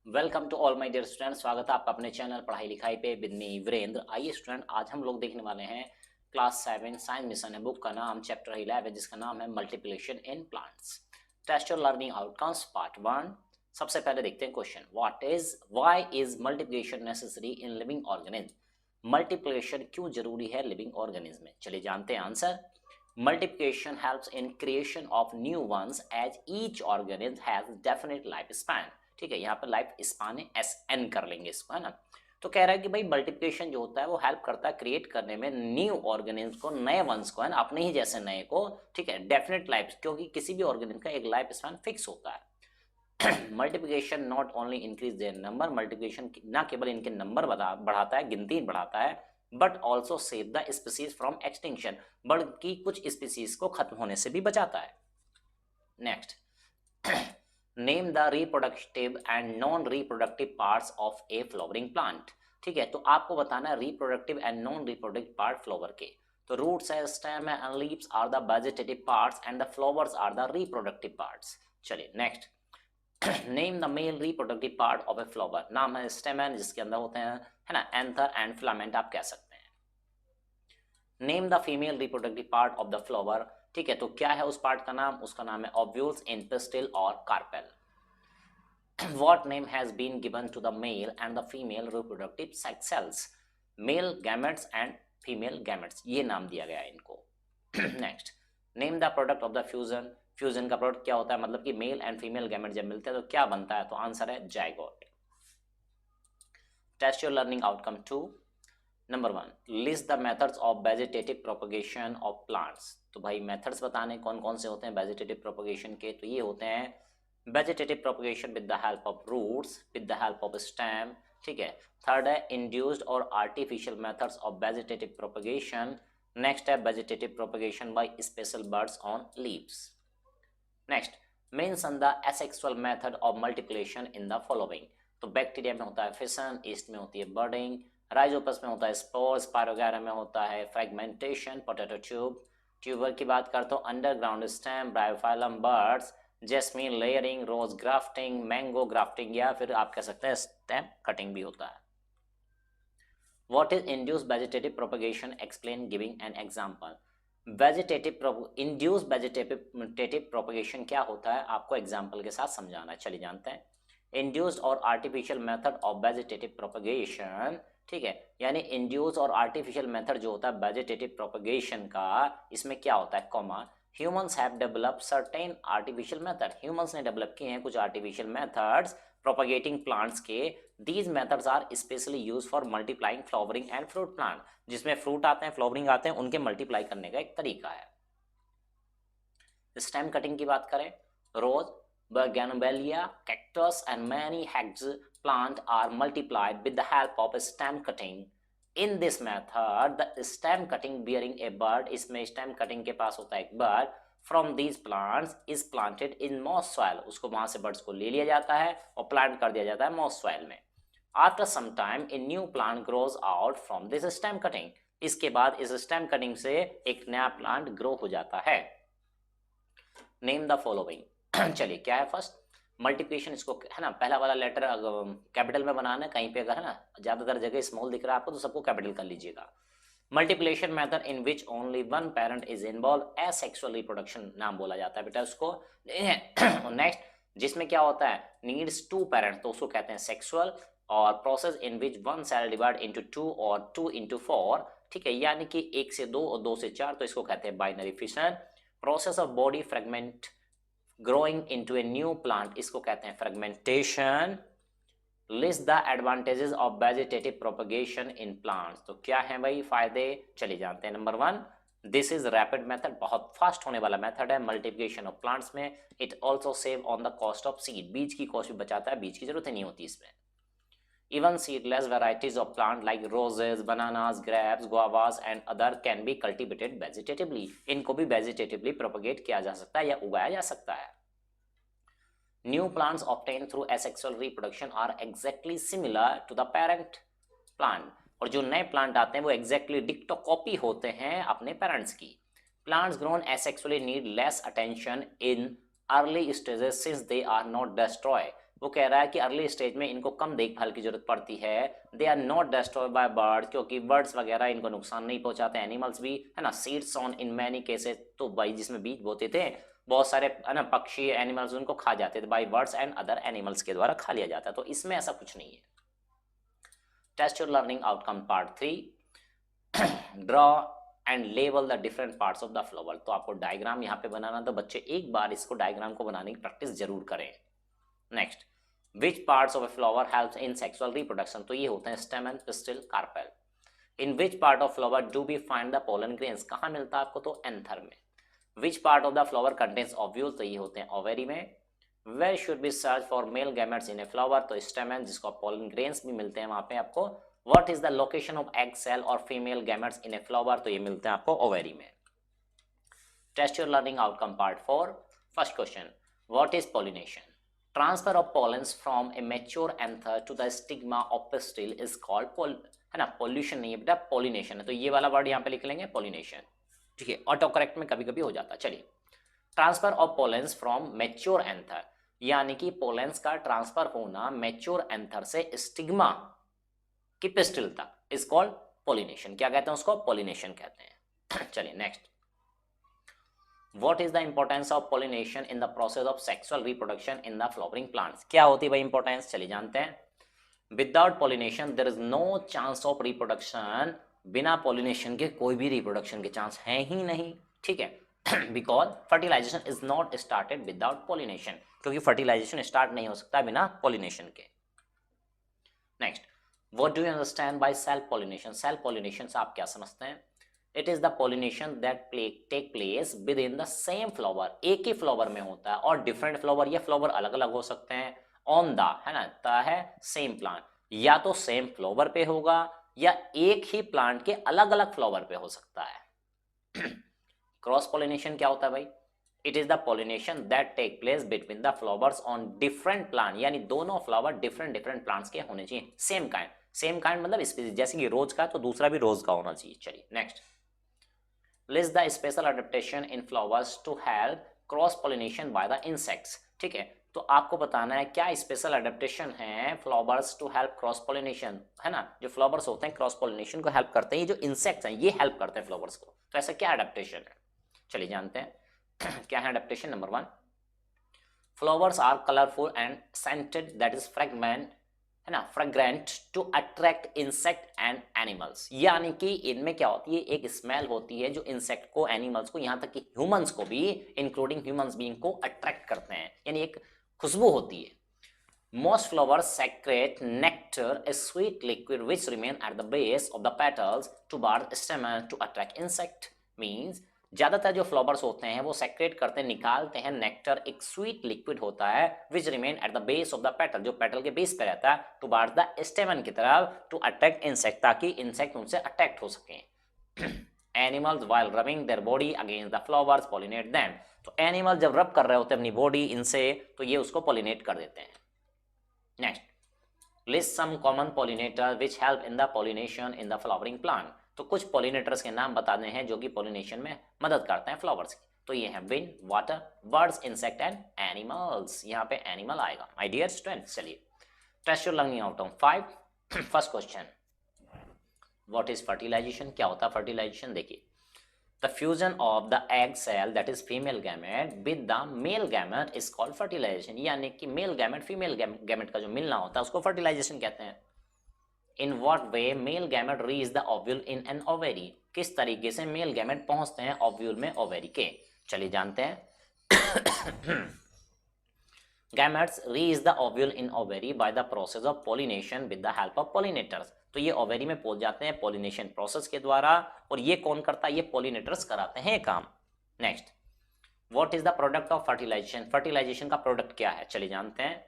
Welcome to all my dear student. स्वागत है आपका अपने चैनल पढ़ाई लिखाई पे विद मी वीरेंद्र। आइए स्टूडेंट, आज हम लोग देखने वाले हैं क्लास 7 साइंस मिशन है। बुक का नाम चैप्टर 11 है जिसका नाम है multiplication in plants. Test your learning outcomes part 1। सबसे पहले देखते हैं question, why is multiplication necessary in living organism. Multiplication क्यों जरूरी है लिविंग ऑर्गेनिज्म में। चलिए जानते हैं answer. Multiplication helps in creation of new ones as each organism has definite life span. ठीक है, यहाँ पर लाइफ स्पान है, एस एन कर लेंगे इसको, है ना। तो कह रहा है कि भाई मल्टीप्लिकेशन जो होता है वो हेल्प करता है क्रिएट करने में न्यू ऑर्गेनिज्म को, नए वंश को, है ना, अपने ही जैसे नए को। ठीक है, डेफिनेट लाइफ, क्योंकि किसी भी ऑर्गेनिज्म का एक लाइफ स्पान फिक्स होता है। Multiplication not only increase their number, multiplication न केवल इनके नंबर बढ़ाता है, गिनती बढ़ाता है, but also save the species from extinction, बल्कि कुछ स्पीसीज को खत्म होने से भी बचाता है। Next, name the reproductive and non reproductive parts of a flowering plant. ठीक है, तो आपको बताना है reproductive and non reproductive part flower के। तो रूट्स है, स्टेम है and leaves are the vegetative parts and the flowers are the reproductive parts. चलिए next, name the male reproductive part of a flower. नाम है स्टेमन जिसके अंदर होते हैं, है ना, एंथर एंड फिलामेंट आप कह सकते हैं। Name the female reproductive part of the flower. ठीक है, तो क्या है उस पार्ट का नाम, उसका नाम है ओव्यूल्स इन पिस्टिल और carpel. What name has been given to the male and the female reproductive cells? Male gametes and female gametes, ये नाम दिया गया है इनको। Next, name the product of the fusion. Fusion का प्रोडक्ट क्या होता है, मतलब कि मेल एंड फीमेल गैमेट जब मिलते हैं तो क्या बनता है, तो आंसर है zygote. Test your learning outcome 2। Number 1, list the methods of vegetative propagation of plants. तो भाई मेथड्स बताने कौन कौन से होते हैं वेजिटेटिव प्रोपगेशन के, तो ये होते हैं vegetative propagation with the help of roots, with the help of stem. ठीक है, थर्ड है इंड्यूस्ड और artificial methods of vegetative propagation. Next है vegetative propagation by special buds on leaves. Next, mention the asexual method of multiplication in the following. तो bacteria में होता है fission, east में होती है बर्डिंग, राइजोपस में होता है स्पोर्स, पायरोगैरा में होता है फ्रेगमेंटेशन, पोटैटो ट्यूब। ट्यूबर की बात करते हो underground stem, bryophyllum buds, jasmine layering, rose grafting, mango grafting, या फिर आप कह सकते हैं स्टेम कटिंग भी होता है। What is induced vegetative propagation? Explain giving an example. Induce vegetative propagation क्या होता है, आपको एग्जाम्पल के साथ समझाना है। चलिए जानते हैं। इंड्यूस्ड और artificial method of vegetative propagation. ठीक है, यानी इंड्यूस और आर्टिफिशियल मेथड जो होता है वेजिटेटिव प्रोपगेशन का, इसमें क्या होता है, comma, humans have developed certain artificial method. Humans ने डेवलप किए हैं कुछ आर्टिफिशियल मेथड्स प्रोपगेटिंग प्लांट्स के। These methods are specially use for multiplying flowering and fruit plant. जिसमें फ्रूट आते हैं, फ्लावरिंग आते हैं, उनके मल्टीप्लाई करने का एक तरीका है। स्टेम कटिंग की बात करें, rose, bougainvillea, cactus and many hedges plant are multiplied with the help of stem cutting. In this method the stem cutting bearing a bud, इसमें स्टेम कटिंग के पास होता है एक bud, from these plants is planted in moist soil. उसको वहां से birds को ले लिया जाता है और प्लांट कर दिया जाता है मॉइस्ट सॉइल में। After some time a new plant grows out from this stem cutting. इसके बाद इस स्टेम कटिंग से एक नया प्लांट ग्रो हो जाता है। Name the following. चलिए क्या है फर्स्ट, मल्टीप्लिकेशन, इसको है ना पहला वाला लेटर कैपिटल में बनाना है, कहीं पे अगर है ना ज्यादातर जगह स्मॉल दिख रहा है आपको तो सबको कैपिटल कर लीजिएगा। Multiplication method in which only one parent is involve, asexual reproduction नाम बोला जाता है बेटा उसको। नेक्स्ट, जिसमें क्या होता है नीड्स टू पेरेंट, तो उसको कहते हैं सेक्सुअल। और process in which one cell divide into two और टू इनटू फोर। ठीक है, यानी कि एक से दो और दो से चार, तो इसको कहते हैं binary fission. Process of body fragment growing into A new plant, इसको कहते हैं fragmentation. List the advantages of vegetative propagation in plants. तो क्या है भाई फायदे, चलिए जानते हैं। Number 1, this is rapid method, बहुत फास्ट होने वाला मेथड है मल्टीप्लिकेशन ऑफ प्लांट्स में। It also save on the cost of seed, बीज की कॉस्ट भी बचाता है, बीज की जरूरत नहीं होती इसमें। Even seedless varieties of plant like roses, bananas, grapes, guavas and other can be cultivated vegetatively. इनको भी vegetatively propagate किया जा सकता है या उगाया जा सकता है। New plants obtained through asexual reproduction are exactly similar to the parent plant. और जो नए प्लांट आते हैं वो exactly डिक्टो कॉपी होते हैं अपने पेरेंट्स की। Plants grown asexually need less attention in early stages since they are not destroyed. वो कह रहा है कि अर्ली स्टेज में इनको कम देखभाल की जरूरत पड़ती है। They are not destroyed by bird, क्योंकि बर्ड्स वगैरह इनको नुकसान नहीं पहुंचाते, एनिमल्स भी, है ना। Seeds on in many cases, तो भाई जिसमें बीज बोते थे बहुत सारे, है ना, पक्षी एनिमल्स उनको खा जाते थे, bye birds and other animals के द्वारा खा लिया जाता है। तो इसमें ऐसा कुछ नहीं है। Test your learning outcome part 3, draw and label the different parts of the flower. तो आपको डायग्राम यहाँ पे बनाना, तो बच्चे एक बार इसको डायग्राम को बनाने की प्रैक्टिस जरूर करें। Next, which parts of a flower helps in sexual reproduction. तो ये होते हैं stamen, pistil, carpel. In which part of flower do be find the pollen grains, कहाँ मिलता है आपको, तो एंथर में। Which part of the flower contains ovule, तो ये होते हैं ओवेरी में। Where should be search for male gametes in a flower, तो स्टेमन, जिसको पोलन ग्रेन्स भी मिलते हैं वहां पे आपको। What is the location of egg cell और female gametes in a flower, तो ये मिलते हैं आपको ओवेरी में। Test your learning outcome part 4, first question, what is pollination. Transfer of pollens from a mature anther to the stigma of pistil is called, है ना, pollution नहीं है बेटा, पॉलिनेशन है। तो ये वाला वर्ड यहाँ पे लिख लेंगे, पॉलिनेशन, ठीक है। ऑटो करेक्ट में कभी कभी हो जाता है। चलिए, transfer of pollens from mature anther, यानी कि पोलेंस का ट्रांसफर होना मैच्योर एंथर से स्टिग्मा की पिस्टिल तक इज कॉल्ड पॉलिनेशन। क्या कहते हैं उसको, पॉलिनेशन कहते हैं। चलिए next, what is the importance of pollination in the process of sexual reproduction in the flowering plants. क्या होती है भाई इंपॉर्टेंस, चलिए जानते हैं। Without pollination there is no chance of reproduction, बिना पॉलिनेशन के कोई भी रिप्रोडक्शन के चांस है ही नहीं, ठीक है। Because fertilization is not started without pollination, क्योंकि फर्टिलाइजेशन स्टार्ट नहीं हो सकता बिना पॉलिनेशन के। Next, what do you understand by self pollination. Self pollination से आप क्या समझते हैं। It is the pollination that take place within the same flower, एक ही फ्लावर में होता है, और डिफरेंट फ्लावर या फ्लावर अलग अलग हो सकते हैं। ऑन द, है ना, है सेम प्लांट, या तो सेम फ्लावर पे होगा या एक ही प्लांट के अलग अलग फ्लावर पे हो सकता है। क्रॉस पॉलिनेशन क्या होता है भाई, it is the pollination that take place between the flowers on different plant, यानी दोनों फ्लावर डिफरेंट डिफरेंट प्लांट्स के होने चाहिए, सेम काइंड। सेम काइंड मतलब स्पीसीज, जैसे कि रोज का तो दूसरा भी रोज का होना चाहिए। चलिए next, list the special adaptation in flowers to help cross pollination by the insects, ठीक है। तो आपको बताना है क्या स्पेशल अडेप्टेशन है flowers to help cross pollination, है ना। जो फ्लावर्स होते हैं क्रॉस पॉलिनेशन को हेल्प करते हैं, ये जो इंसेक्ट्स हैं ये हेल्प करते हैं फ्लावर्स को। तो ऐसा क्या अडेप्टेशन है, चलिए जानते हैं। क्या है adaptation. Number 1, flowers are colourful and scented, that is fragment, है ना, fragrant to attract insect and animals, यानी कि इनमें क्या होती है, एक स्मेल होती है जो इंसेक्ट को, एनिमल्स को, यहाँ तक कि ह्यूमंस को भी, इंक्लूडिंग ह्यूमंस बीइंग को अट्रैक्ट करते हैं, यानी एक खुशबू होती है। Most flowers secrete nectar, a sweet liquid which remain at the base of the petals to bard stamen to attract insect. Means ज्यादातर जो फ्लावर्स होते हैं वो सेक्रेट करते हैं, निकालते हैं नेक्टर, एक स्वीट लिक्विड होता है, विच remain at the base of the petal, जो पेटल के बेस पे रहता है, टू बार्ड द स्टेमन की तरफ, टू अट्रैक्ट इंसेक्ट, ताकि इंसेक्ट उनसे अट्रैक्ट हो सके। Animals while rubbing their body against the flowers pollinate them. तो एनिमल जब रब कर रहे होते हैं अपनी बॉडी इनसे, तो ये उसको पॉलिनेट कर देते हैं। Next, list some common pollinator which help in the pollination in the flowering plant. तो कुछ पॉलिनेटर्स के नाम बताने हैं जो कि पॉलिनेशन में मदद करते हैं फ्लावर्स की। तो ये हैं wind, water, birds, insect and animals. यहाँ पे एनिमल आएगा माय डियर स्टूडेंट्स। चलिए, test your learning outcome 5, first question, what is fertilization. क्या होता है फर्टिलाइजेशन, देखिए, the fusion of the egg cell that is female gamete with the male gamete is called fertilization, यानी कि male gamete female gamete का जो मिलना होता है उसको फर्टिलाइजेशन कहते हैं। In what way male gamete reach the ovule in an ovary, किस तरीके से मेल गैमेट पहुंचते हैं ओव्यूल में ओवेरी के। चलिए जानते हैं। Gametes reach the ovule in ovary by the process of pollination with the help of pollinators. तो ये ओवेरी में पहुंच जाते हैं पॉलिनेशन प्रोसेस के द्वारा, और ये कौन करता है, ये पॉलिनेटर्स कराते हैं काम। Next, what is the product of fertilization. Fertilization का प्रोडक्ट क्या है, चलिए जानते हैं।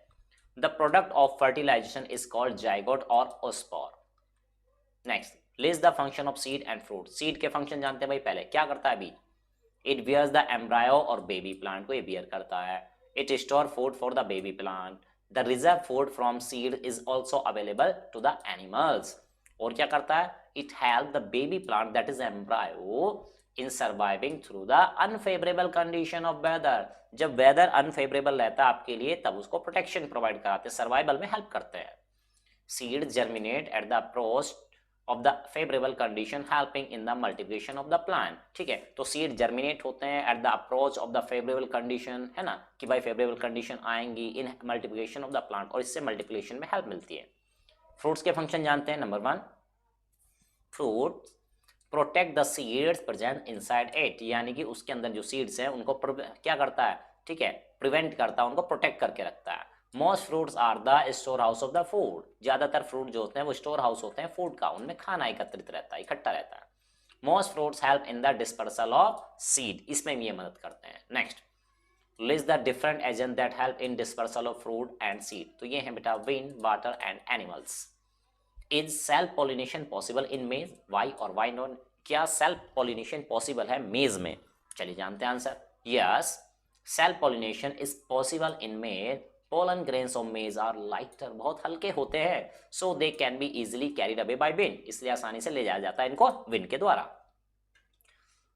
The product of fertilization is called zygote or oospore. Next, list the function of seed and fruit. Seed के function जानते हैं भाई, पहले क्या करता है बीज, it bears the embryo और baby plant को ये bear करता है, it store food for the baby plant, the reserve food from seed is also available to the animals, और क्या करता है, it help the baby plant that is embryo in surviving through the unfavourable condition of weather. जब weather unfavourable रहता है आपके लिए तब उसको प्रोटेक्शन प्रोवाइड कराते हैं, सर्वाइवल में हेल्प करते हैं। Seeds germinate at the approach of the favourable condition helping in the multiplication of the plant. ठीक है, तो सीड जर्मिनेट होते हैं at the approach of the favourable condition, है ना, कि भाई फेवरेबल कंडीशन आएंगी इन मल्टीप्लिकेशन ऑफ द प्लांट, और इससे मल्टीप्लिकेशन में हेल्प मिलती है। फ्रूट्स के फंक्शन जानते हैं। Number 1, fruit protect the seeds present inside it, यानी कि उसके अंदर जो सीड्स हैं उनको क्या करता है, ठीक है, प्रिवेंट करता है, उनको प्रोटेक्ट करके रखता है। Most fruits are the store house of the food, ज्यादातर फ्रूट जो होते हैं वो स्टोर हाउस होते हैं फूड का, उनमें खाना एकत्रित रहता है, इकट्ठा रहता है। Most fruits help in the dispersal of seed, इसमें भी ये मदद करते हैं। Next, list the different agent that help in dispersal of fruit and seed, तो ये है बेटा wind, water and animals. Is self pollination possible in मेज, वाई और वाई नॉट, क्या सेल्फ पॉलिनेशन पॉसिबल है मेज में? चलिए जानते हैं answer. Yes, self pollination is possible in मेज, पोलन ग्रेन्स ऑफ मेज आर लाइटर, बहुत हल्के होते हैं, so they can be easily carried away by wind, इसलिए आसानी से ले जाया जाता है इनको विंड के द्वारा।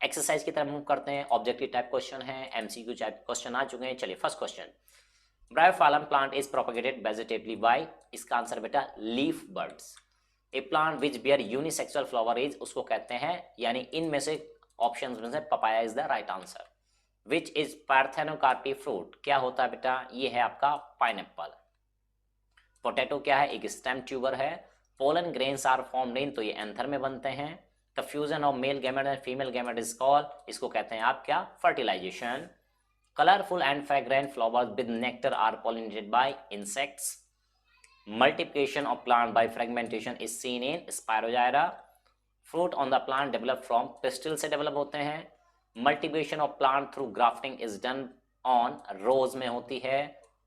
एक्सरसाइज की तरफ मूव करते हैं। ऑब्जेक्टिव टाइप क्वेश्चन है, एमसीक्यू टाइप क्वेश्चन आ चुके हैं। चलिए first question, bryophyllum plant is propagated vegetatively by, इसका आंसर बेटा leaf buds. A plant which bear unisexual flower is, उसको कहते हैं, यानी इनमें से ऑप्शंस में से papaya is the right answer. Which is parthenocarpy fruit, क्या होता है बेटा, ये है आपका पाइनएप्पल। पोटैटो क्या है, एक स्टेम ट्यूबर है। Pollen grains are formed in, तो ये एंथर में बनते हैं। The fusion of male gamete and female gamete is called, इसको कहते हैं आप क्या, fertilization. Colourful and fragrant flowers with nectar are pollinated by insects. Multiplication of plant by fragmentation is seen in Spirogyra. Fruit on the plant develop from pistil से develop होते हैं। Multiplication of plant through grafting is done on rows में होती है।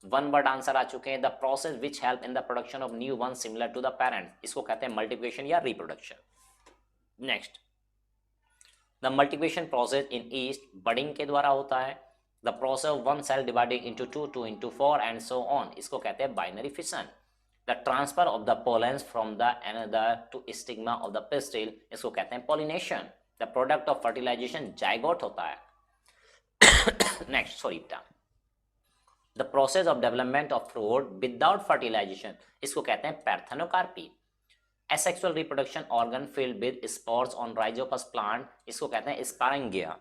One word answer आ चुके हैं। The process which help in the production of new one similar to the parent, इसको कहते हैं multiplication या reproduction. Next, the multiplication process in yeast budding के द्वारा होता है। The process of one cell dividing into two, two into four and so on, इसको कहते हैं binary fission. The transfer of the pollens from the another to stigma of the pistil, इसको कहते हैं pollination. The product of fertilization zygote होता है। Next, sorry बेटा, the process of development of fruit without fertilization, इसको कहते हैं parthenocarpy. Asexual reproduction organ filled with spores on rhizopus plant, इसको कहते हैं sporangia.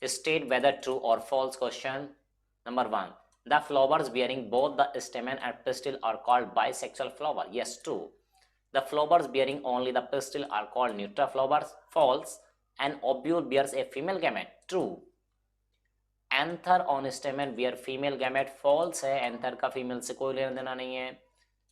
State whether true or false question. Number 1, the flowers bearing both the stamen and pistil are called bisexual flower. Yes, true. The flowers bearing only the pistil are called neuter flowers. False. An ovule bears a female gamete. True. Anther on stamen bear female gamete. False है, anther का female से कोई लेना देना नहीं है।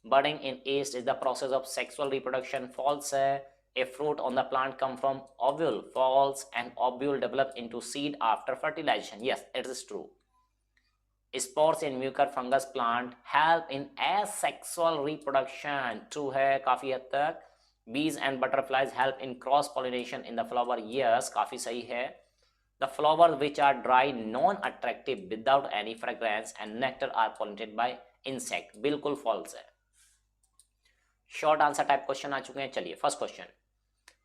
Budding in yeast is the process of sexual reproduction. False है। A fruit on the plant come from ovule. False. An ovule develop into seed after fertilization. Yes, it is true. Spores in mucor fungus plant help in asexual reproduction. True है काफी हद तक। Bees and butterflies help in cross pollination in the flower. Yes, काफी सही है। The flowers which are dry, non-attractive, without any fragrance and nectar are pollinated by insect. बिल्कुल false है। Short answer type question आ चुके हैं। चलिए first question,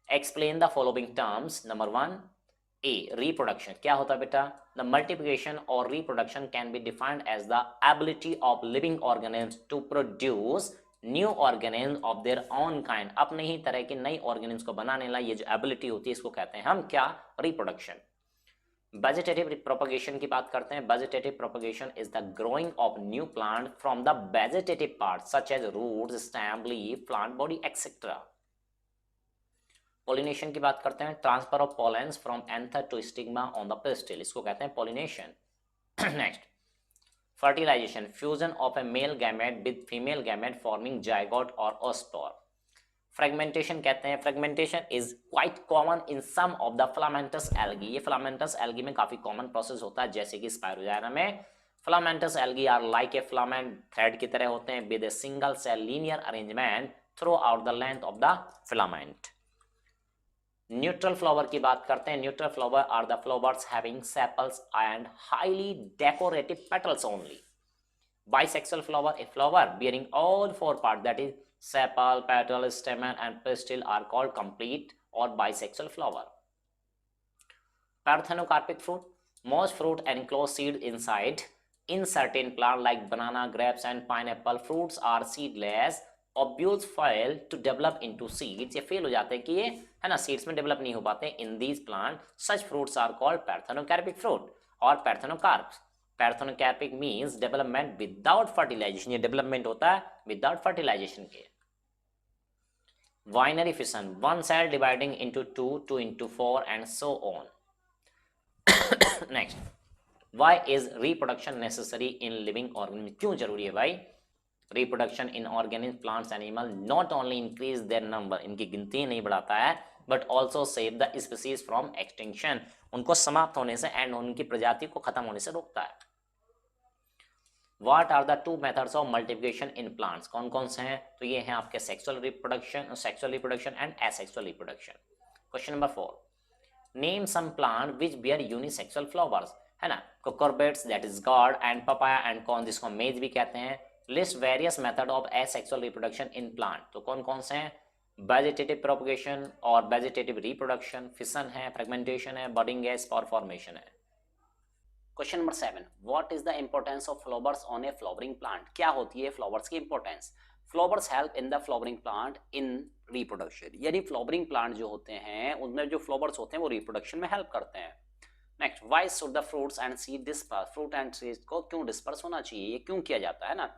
explain the following terms. Number 1, a reproduction, क्या होता है बेटा, द मल्टीप्लिकेशन और reproduction can be defined as the ability of living organism to produce new organism of their own kind, अपने ही तरह की नई ऑर्गेनिज्म को बनाने ला ये जो एबिलिटी होती है इसको कहते हैं हम क्या, रिप्रोडक्शन। वेजिटेटिव प्रोपगेशन की बात करते हैं। Vegetative propagation is the growing of new plant from the vegetative part such as roots, stem, leaf, plant body etcetera. Pollination की बात करते हैं। Transfer of pollens from anther to stigma on the pistil, इसको कहते हैं pollination. Next, fertilization, fusion of a male gamete with female gamete forming zygote और oospore. Fragmentation कहते हैं, fragmentation is quite common in some of the filamentous algae, ये filamentous algae में काफी common process होता है, जैसे कि स्पायरोजाइरा में filamentous algae are like a filament thread की तरह होते हैं with a single cell linear arrangement throughout the length of the filament. Neutral flower की बात करते हैं। Neutral flower are the flowers having sepals and highly decorative petals only. Bisexual flower, a flower bearing all four parts, that is sepal, petal, stamen and pistil are called complete or bisexual flower. Parthenocarpic fruit. Most fruit enclose seed inside. In certain plants like banana, grapes and pineapple, fruits are seedless. Ovules fail to develop into seeds. ये fail हो जाते हैं कि ये है ना seeds में develop नहीं हो पाते. In these plants, such fruits are called parthenocarpic fruit or parthenocarps. Parthenocarpic means development without fertilization. ये development होता है without fertilization के. Binary fission. One cell dividing into two, two into four, and so on. Next, why is reproduction necessary in living organism? क्यों जरूरी है भाई? Reproduction in organism, plants, animal not only increase their number, इनकी गिनती नहीं बढ़ाता है, but also save the species from extinction. उनको समाप्त होने से एंड उनकी प्रजाति को खत्म होने से रोकता है. What are the two methods of multiplication in plants? कौन कौन से हैं? तो ये हैं आपके sexual reproduction and asexual reproduction. Question number 4. Name some plant which bear unisexual flowers. है ना, cucurbits that is gourd and papaya and corn जिसको मेज भी कहते हैं. List various method of asexual reproduction in plant. तो कौन कौन से हैं? Vegetative propagation और vegetative reproduction, fission है, fragmentation है, budding है, spore formation है. Question number 7. What is the importance of flowers on a flowering plant? क्या होती है flowers की importance? Flowers help in the flowering plant in reproduction. यानी flowering plant जो होते हैं उनमें जो flowers होते हैं वो reproduction में help करते हैं. Next, why should the fruits and seed disperse? Fruit and seeds को क्यों disperse होना चाहिए? ये क्यों किया जाता है ना?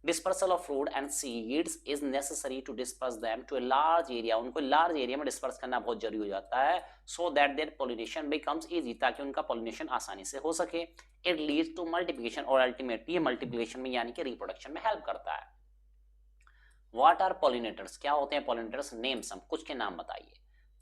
Dispersal of fruit and seeds is necessary to disperse them to a large area. उनको large area में disperse करना बहुत जरूरी हो जाता है, so that their pollination becomes easy, ताकि उनका pollination आसानी से हो सके. It leads to multiplication और ultimately multiplication में यानी कि reproduction में help करता है. What are pollinators? क्या होते हैं pollinators? Name some. कुछ के नाम बताइए.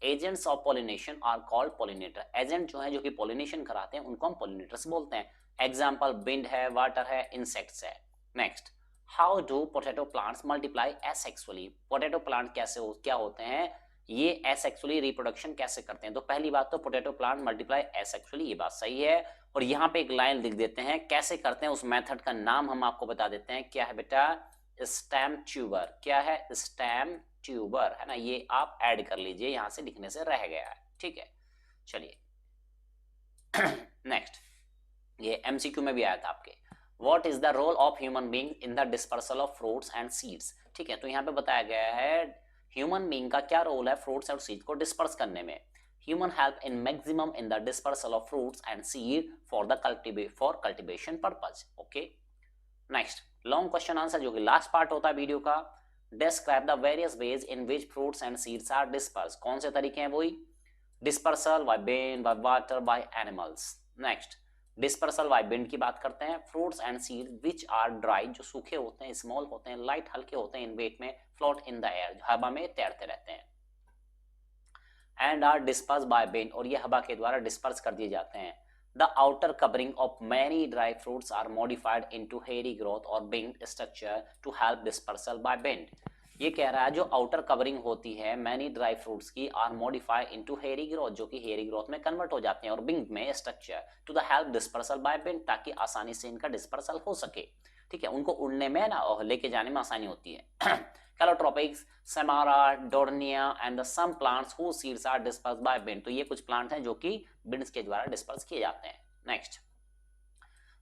Agents of pollination are called pollinator. Agent जो है जो कि pollination कराते हैं उनको हम pollinators बोलते हैं. Example wind है, water है, insects है. Next, how do potato plants multiply asexually? Potato plant क्या होते हैं? ये asexually reproduction कैसे करते हैं? तो पहली बात तो potato plant multiply asexually, ये बात सही है. और यहाँ पे एक लाइन लिख देते हैं कैसे करते हैं, उस मेथड का नाम हम आपको बता देते हैं. क्या है बेटा? Stem tuber. क्या है? स्टेम ट्यूबर है ना, ये आप ऐड कर लीजिए, यहां से लिखने से रह गया है. ठीक है, चलिए नेक्स्ट, ये एमसीक्यू में भी आया था आपके. What is the role of human being in the dispersal of fruits and seeds? ठीक है, तो यहाँ पे बताया गया है ह्यूमन बीइंग का क्या रोल है फ्रूट्स और सीड्स को डिस्पर्स करने में. Human help in maximum in the dispersal of fruits and seed for cultivation purpose. Okay, next, long question answer जो कि लास्ट पार्ट होता है वीडियो का. Describe the various ways in which fruits and seeds are dispersed. कौन से तरीके हैं वही? Dispersal by wind, by water, by animals. Next, dispersal by wind की बात करते हैं. Fruits and seeds which are dry, जो सूखे होते हैं, small होते हैं, light हल्के होते हैं in weight में, float in the air, हवा में तैरते रहते हैं. And are dispersed by wind, और ये हवा के द्वारा disperse कर दिए जाते हैं. The outer covering of many dry fruits are modified into hairy growth or winged structure to help dispersal by wind. ये कह रहा है जो आउटर कवरिंग होती है many dry fruits की are modified into hairy growth, जो कि hairy growth में कन्वर्ट हो जाते हैं, और winged में structure to the help dispersal by wind, ताकि आसानी से इनका डिस्पर्सल हो सके. ठीक है, उनको उड़ने में ना और लेके जाने में आसानी होती है. Calotropis, Samara, Dornia and the some plants whose seeds are dispersed by wind. तो ये कुछ प्लांट हैं जो कि winds के द्वारा डिस्पर्स किए जाते हैं. Next,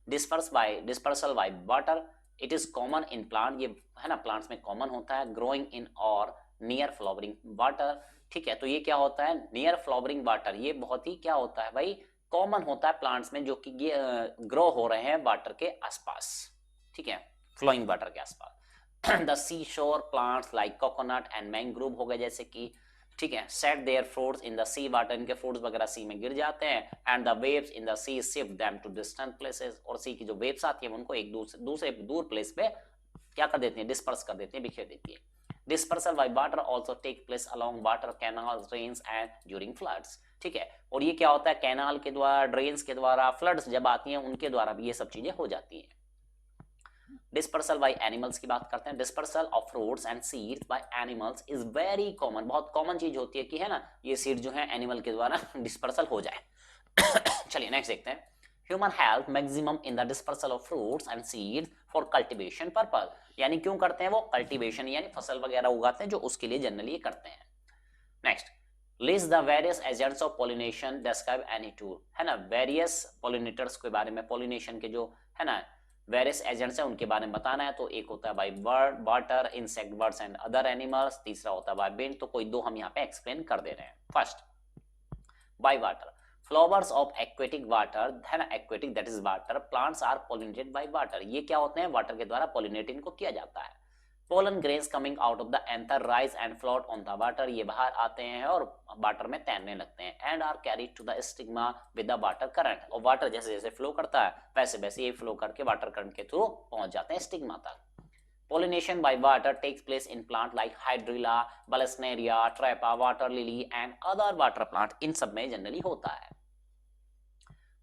dispersal by water. It is common in plant, ये है ना प्लांट्स में कॉमन होता है. ग्रोइंग इन और नियर फ्लावरिंग वाटर. ठीक है, तो ये क्या होता है? नियर फ्लावरिंग वाटर, ये बहुत ही क्या होता है भाई? कॉमन होता है प्लांट्स में जो कि ये ग्रो हो रहे हैं वाटर के आसपास. ठीक है, फ्लोइंग वाटर के आसपास. The sea shore plants like coconut and mangrove हो गए जैसे कि. ठीक है, set their fruits in the sea water, इनके फ्रूट्स वगैरह सी में गिर जाते हैं. And the waves in the sea shift them to distant places, और सी की जो वेव्स आती है उनको एक दूसरे दूर प्लेस पे क्या कर देती हैं? डिस्पर्स कर देती हैं, बिखेर देती है. Dispersal by water also take place along water canals, drains and during floods. ठीक है, और ये क्या होता है? कैनाल के द्वारा, ड्रेन्स के द्वारा, फ्लड्स जब आती हैं उनके द्वारा भी ये सब चीजें हो जाती हैं. डिस्पर्सल बाय एनिमल्स की बात करते हैं. Dispersal of fruits and seeds by animals is very common. बहुत कॉमन चीज होती है कि है ना ये सीड जो है एनिमल के द्वारा डिस्पर्सल हो जाए. चलिए नेक्स्ट देखते हैं. Human help maximum in the dispersal of fruits and seeds for cultivation purpose. यानी क्यों करते हैं वो? कल्टीवेशन यानी फसल वगैरह उगाते हैं, जो उसके लिए जनरली करते हैं. Next, list the various agents of pollination, describe any two, है ना, वेरियस पॉलिनेटर्स के बारे में, पॉलिनेशन के जो है ना वेरियस एजेंट्स हैं उनके बारे में बताना है। तो एक होता है by bird water, insect, birds and other animals, तीसरा होता है बाय विंड। तो कोई दो हम यहाँ पे एक्सप्लेन कर दे रहे हैं। First by water, flowers of aquatic water, है ना, aquatic that is water, plants are pollinated by water. ये क्या होते हैं, वाटर के द्वारा पॉलिनेट इनको किया जाता है। Pollen grains coming out of the anther rise and float on the water, ये बाहर आते हैं और वाटर में तैरने लगते हैं। And are carried to the stigma with the water current, और वाटर जैसे जैसे फ्लो करता है वैसे वैसे ये फ्लो करके वाटर करंट के थ्रू पहुंच जाते हैं स्टिग्मा तक। Pollination by water takes place in plant like Hydrilla, Vallisneria, Trapa, water lily and other water plant, इन सब में जनरली होता है।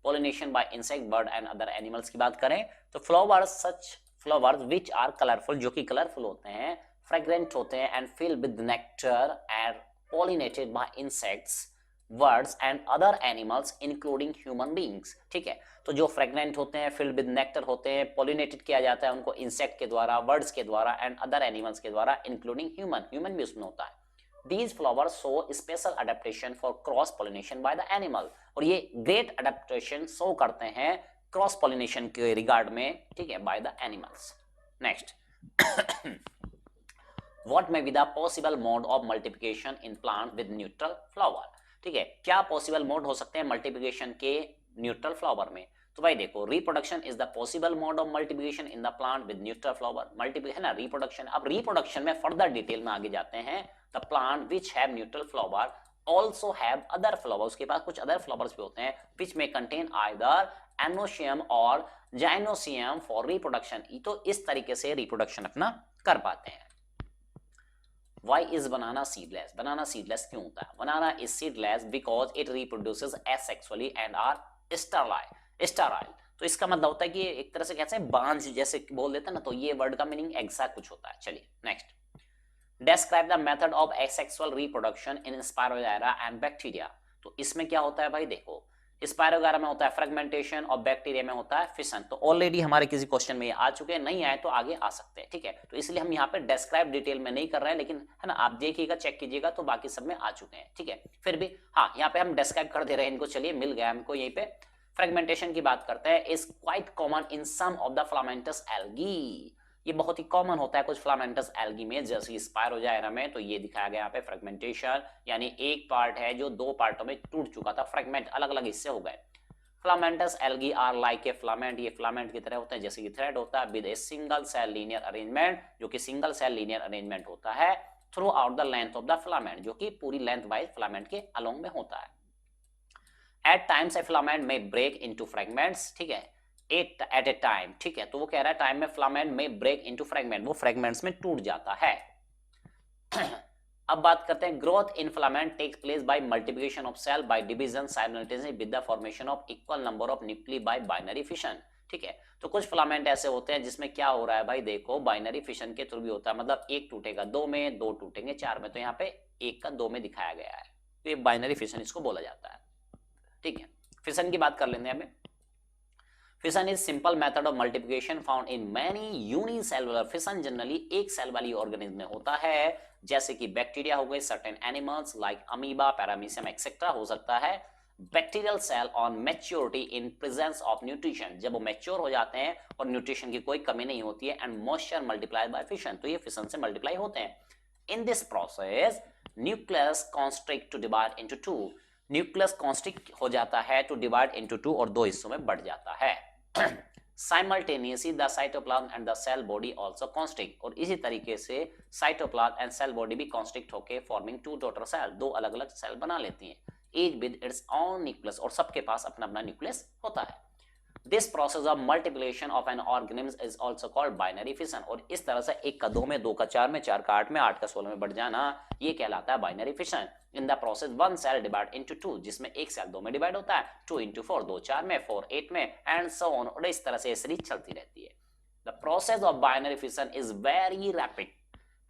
Pollination by insect, bird and other animals की बात करें तो flowers, such flowers which are colorful, जो कि कलरफुल होते हैं, fragrant होते हैं and filled with nectar and pollinated by insects, birds and other animals including human beings। ठीक है, तो जो फ्रेगनेंट होते हैं, फिल्ड विद नेक्टर होते हैं, पॉलिनेटेड किया जाता है उनको इंसेक्ट के द्वारा, बर्ड्स के द्वारा एंड अदर एनिमल्स के द्वारा इंक्लूडिंग ह्यूमन, ह्यूमन भी उसमें होता है। These flowers show special adaptation for cross pollination by the animal, और ये ग्रेट अडेप्टेशन शो करते हैं क्रॉस पॉलिनेशन के रिगार्ड में, ठीक है, by the animals. Next what may be the possible mode of multiplication in plant with neutral flower. ठीक है, क्या पॉसिबल मोड हो सकते हैं मल्टीप्लिकेशन के न्यूट्रल फ्लावर में। तो भाई देखो, reproduction is the possible mode of multiplication in the plant with neutral flower. Multiplication है ना, रिप्रोडक्शन। अब रिप्रोडक्शन में फर्दर डिटेल में आगे जाते हैं। The plant which have neutral flower also have other flower, उसके पास कुछ अदर फ्लावर्स भी होते हैं, विच में कंटेन आइदर एनोशियम और जाइनोसियम फॉर रिप्रोडक्शन। तो इस तरीके से रिप्रोडक्शन अपना कर पाते हैं। Why is banana seedless? Banana seedless क्यों होता है? Banana is seedless because it reproduces asexually and are sterile. Sterile तो इसका मतलब होता है कि एक तरह से कहते हैं बांझ जैसे बोल देते हैं ना, तो ये वर्ड का मीनिंग ऐसा कुछ होता है। चलिए next, describe the method of asexual reproduction in Spirogyra and bacteria। तो इसमें क्या होता है भाई, देखो स्पायरोगायरा में होता है फ्रेगमेंटेशन और बैक्टीरिया में होता है फिशन। तो ऑलरेडी हमारे किसी क्वेश्चन में ये आ चुके हैं, नहीं आए तो आगे आ सकते हैं। ठीक है, तो इसलिए हम यहाँ पे डिस्क्राइब डिटेल में नहीं कर रहे हैं, लेकिन है ना आप देखिएगा, चेक कीजिएगा, तो बाकी सब में आ चुके हैं। ठीक है, फिर भी हाँ यहाँ पे हम डिस्क्राइब कर दे रहे हैं इनको। चलिए मिल गया हमको यहीं पे। फ्रेगमेंटेशन की बात करते हैं। Is quite common in some of the filamentous algae, ये बहुत ही कॉमन होता है कुछ फिलामेंटस एल्गी में, जैसे स्पायरोजायरा में। तो ये दिखाया गया यहाँ पे फ्रेगमेंटेशन, यानी एक पार्ट है जो दो पार्टों में टूट चुका था, फ्रेगमेंट अलग अलग हिस्से हो गए। Filaments algae are like a filament, ये फिलामेंट की तरह होते हैं जैसे कि थ्रेड होता है, with a single cell linear arrangement, जो कि सिंगल सेल लीनियर अरेंजमेंट होता है throughout the length of the filament, जो कि पूरी लेंथ वाइज फिलामेंट के अलोंग में होता है। एट टाइम्स ए फिलामेंट में ब्रेक इनटू फ्रेगमेंट्स। ठीक है, एट ए टाइम, ठीक है, तो वो कह रहा है टाइम में फिलामेंट में ब्रेक इनटू फ्रेगमेंट, वो फ्रेगमेंट्स में टूट जाता है। अब बात करते हैं, growth in filament takes place by multiplication of cell by division simultaneously with the formation of equal number of nuclei by binary fission. ठीक है, तो कुछ फिलामेंट ऐसे होते हैं जिसमें क्या हो रहा है भाई, देखो बाइनरी फिशन के थ्रू भी होता है, मतलब एक टूटेगा दो में, दो टूटेंगे चार में, तो यहाँ पे एक का दो में दिखाया गया है, तो ये बाइनरी फिशन इसको बोला जाता है। ठीक है, फिशन की बात कर लेते हैं हमें। Fission is simple method of multiplication found in many unicellular. Fission generally एक सेल वाली ऑर्गेनिज्म में होता है, जैसे कि बैक्टीरिया हो गए, certain animals like amoeba, paramecium etcetera हो सकता है। Bacterial cell on maturity in presence of nutrition, जब वो मैच्योर हो जाते हैं और न्यूट्रिशन की कोई कमी नहीं होती है, and moisture multiplied by fission, तो ये फिशन से मल्टीप्लाई होते हैं। In this process nucleus constrict to divide into two, nucleus constrict हो जाता है टू डिवाइड इनटू टू, और दो हिस्सों में बढ़ जाता है। Simultaneously the cytoplasm and the cell body also constrict, और इसी तरीके से साइटोप्लाज्म एंड सेल बॉडी भी कॉन्स्ट्रिक्ट होकर फॉर्मिंग टू डॉटर सेल, दो अलग अलग सेल बना लेती हैं, each with its own nucleus, और सबके पास अपना अपना न्यूक्लियस होता है। This process of multiplication of an organism is also called binary fission, और इस तरह से एक का दो में, दो का चार में, चार का आठ में, आठ का 16 में बढ़ जाना, ये कहलाता है binary fission. In the process one cell divide into two, जिसमें एक सेल दो में डिवाइड होता है, टू इंटू फोर, दो चार में, फोर एट में, एंड सो ऑन, और इस तरह से सीरीज चलती रहती है। The process of binary fission is very rapid,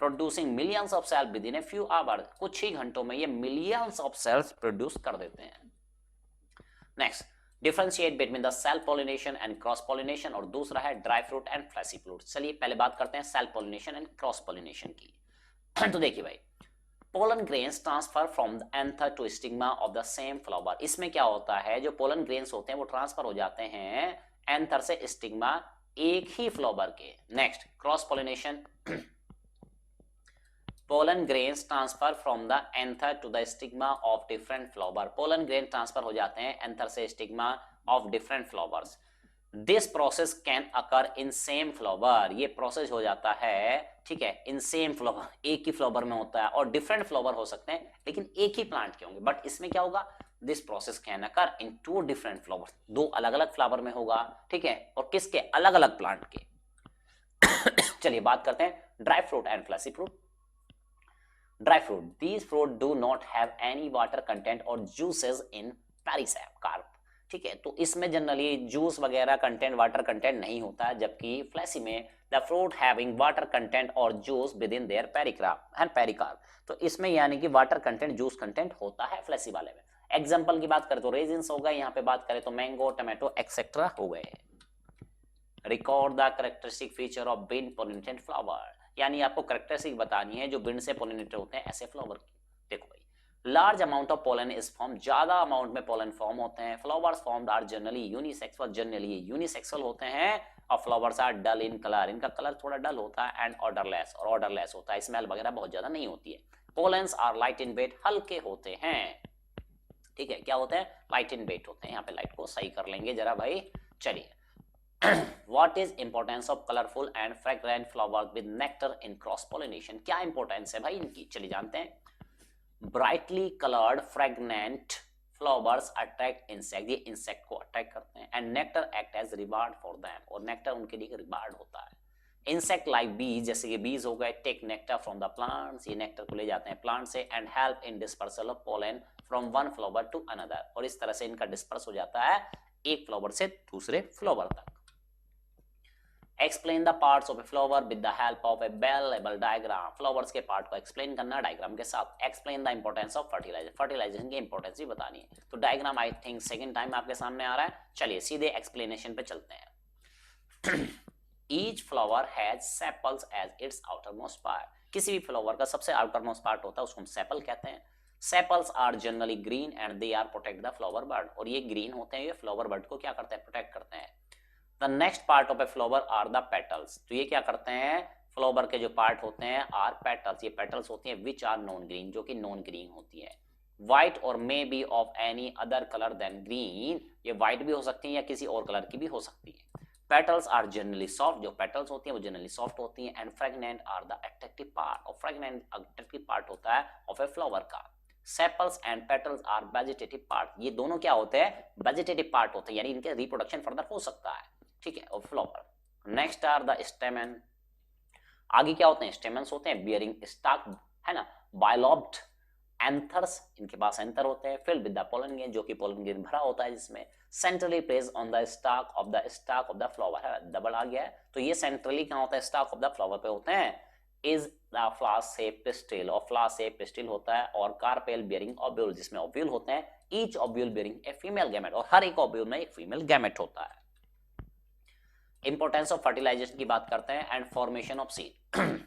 producing millions of cell within a few hours, कुछ ही घंटों में ये मिलियंस ऑफ सेल्स प्रोड्यूस कर देते हैं। Next, differentiate between the self pollination and cross pollination, और दूसरा है dry fruit and fleshy fruit. चलिए पहले बात करते हैं self pollination and cross pollination की। तो देखिए भाई, pollen grains transfer from the anther to stigma of the same flower. इसमें क्या होता है, जो पोलन ग्रेन्स होते हैं वो ट्रांसफर हो जाते हैं एंथर से स्टिग्मा एक ही फ्लावर के। Next, cross pollination. Pollen grains transfer from the anther to the stigma of different flower. Pollen grain transfer हो जाते हैं एंथर से stigma of different flowers. This process can occur in same flower. ये process हो जाता है, ठीक है, इन सेम फ्लावर, एक ही फ्लावर में होता है, और डिफरेंट फ्लावर हो सकते हैं लेकिन एक ही प्लांट के होंगे। बट इसमें क्या होगा, this process can occur in two different flowers, दो अलग अलग फ्लावर में होगा, ठीक है, और किसके, अलग अलग प्लांट के। चलिए बात करते हैं dry fruit and fleshy fruit. Dry fruit, these fruit do not have any water content और जूसेस इन पेरिकार्प। ठीक है, तो इसमें जनरली जूस वगैरह कंटेंट, वाटर कंटेंट नहीं होता है, जबकि फ्लैसी में the fruit having water content और juice within their pericarp. तो इसमें यानी कि वाटर कंटेंट, जूस कंटेंट होता है फ्लैसी वाले में। एग्जांपल की बात करें तो रेजिन्स हो गए, यहाँ पे बात करें तो मैंगो, टमाटो एक्सेट्रा हो गए। Record the characteristic feature of बिन पोलिनेटेड फ्लावर, यानी आपको कैरेक्टरिस्टिक बतानी है जो बिन से पोलिनेटेड होते हैं ऐसे फ्लावर की। देखो भाई, large amount of pollen is form, ज्यादा अमाउंट में पोलन फॉर्म होते हैं। Flowers formed are generally unisexual, generally unisexual होते हैं, और flowers are dull in colour, इनका कलर थोड़ा डल होता है, एंड ऑर्डरलेस, और ऑर्डरलेस होता है, स्मेल वगैरह बहुत ज्यादा नहीं होती है। Pollens are light in weight, हल्के होते हैं, ठीक है, क्या होते हैं, लाइट इन वेट होते हैं। यहाँ पे लाइट को सही कर लेंगे जरा भाई। चलिए, What is importance of colorful and fragrant flowers with nectar in cross pollination? क्या इंपॉर्टेंस है भाई इनकी, चलिए जानते हैं। Brightly coloured fragrant flowers attract insect, ये इंसेक्ट को अट्रैक्ट करते हैं, and nectar act as reward for them, और नेक्टर उनके लिए रिवार्ड होता है। इंसेक्ट लाइक बीज, जैसे ये बीज हो गए, take nectar from the plants, ये नेक्टर को ले जाते हैं प्लांट से, and help in dispersal of pollen from one flower to another, और इस तरह से इनका डिस्पर्स हो जाता है एक फ्लावर से दूसरे फ्लावर तक। Explain the parts of a flower with the help of a bell-label diagram. Flowers के पार्ट को एक्सप्लेन करना डायग्राम के साथ। Explain the importance of fertilizer. Fertilization की इंपॉर्टेंस भी बतानी है। तो diagram I think second time आपके सामने आ रहा है। चलिए सीधे एक्सप्लेनेशन पे चलते हैं। Each flower has sepals as its outermost part. किसी भी फ्लावर का सबसे आउटरमोस्ट पार्ट होता है, उसको हम सेपल कहते हैं। Sepals are generally green and they are protect the flower bud, और ये ग्रीन होते हैं, ये फ्लावर बर्ड को क्या करते हैं, प्रोटेक्ट करते हैं। The next part of a flower are the petals. तो ये क्या करते हैं, फ्लावर के जो पार्ट होते हैं आर पेटल्स, ये पेटल्स होती हैं विच आर नॉन ग्रीन, जो कि नॉन ग्रीन होती है। व्हाइट और may be of any other colour than green, ये व्हाइट भी हो सकती है या किसी और कलर की भी हो सकती है। पेटल्स आर जनरली सॉफ्ट, जो पेटल्स होती हैं वो जनरली सॉफ्ट होती हैं, and fragrant are the attractive part, और फ्रेगनेंट अट्रैक्टिव पार्ट होता है ऑफ ए फ्लावर का। Sepals and petals are vegetative part, ये दोनों क्या होते हैं, वेजिटेटिव पार्ट होते हैं, यानी इनके रिप्रोडक्शन फर्दर हो सकता है, ठीक है, और flower. Next are the stamen, आगे क्या होते हैं, स्टेमन्स होते हैं बियरिंग स्टाक, है ना, बायलॉब्ड एंथर्स, इनके पास एंथर होते हैं, filled with the pollen grain, जो कि पोलन ग्रेन भरा होता है, जिसमें centrally placed on the stock of the flower, है डबल आ गया है, तो ये सेंट्रली कहां होता है, स्टाक ऑफ द फ्लावर पे होते हैं। Is the flower shape pistil, और फ्लावर शेप पिस्टिल होता है, और कार्पेल बियरिंग ओव्यूल, जिसमें ओव्यूल होते हैं, each ovule bearing a female gamete, और हर एक ओव्यूल में एक फीमेल गैमेट होता है। इंपॉर्टेंस ऑफ फर्टिलाइजेशन की बात करते हैं, and formation of seed.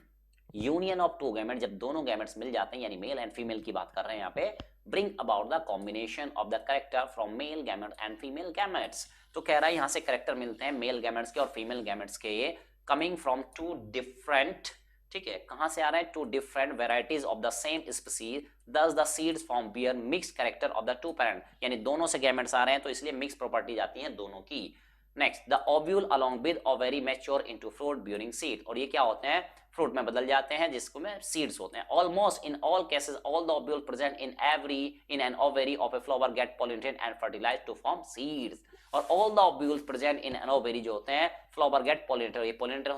Union of two gamete, जब दोनों गैमेट्स मिल जाते हैं, यानी मेल एंड फीमेल की बात कर रहे हैं यहाँ पे, bring about the combination of the character from mail gamete and female gametes. तो कह रहा है यहाँ से कैरेक्टर मिलते हैं मेल गैमेट्स के और फीमेल गैमेट्स के, कमिंग फ्रॉम टू डिफरेंट, ठीक है, कहां से आ रहा है, two different varieties of the same species, thus the seeds form bear mixed character of the two parent, यानी दोनों से गैमेट्स आ रहे हैं तो इसलिए मिक्स प्रॉपर्टीज आती हैं दोनों की। Next, the ovule along with ovary mature into fruit bearing seed, और ये क्या होते हैं, फ्रूट में बदल जाते हैं, जिसको में सीड्स होते हैं। Almost in all cases all the ovule present in an ovary of a flower get pollinated and fertilized to form seeds, और all the ovules present in an ovary जो होते हैं फ्लावर गेट पोलिनेटेड, ये pollinated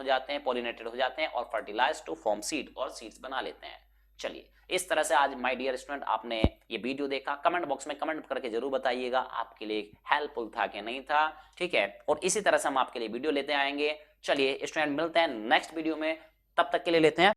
हो जाते हैं और fertilized to form seed, और सीड्स बना लेते हैं। चलिए, इस तरह से आज माय डियर स्टूडेंट आपने ये वीडियो देखा, कमेंट बॉक्स में कमेंट करके जरूर बताइएगा आपके लिए हेल्पफुल था कि नहीं था, ठीक है, और इसी तरह से हम आपके लिए वीडियो लेते आएंगे। चलिए स्टूडेंट, मिलते हैं नेक्स्ट वीडियो में, तब तक के लिए लेते हैं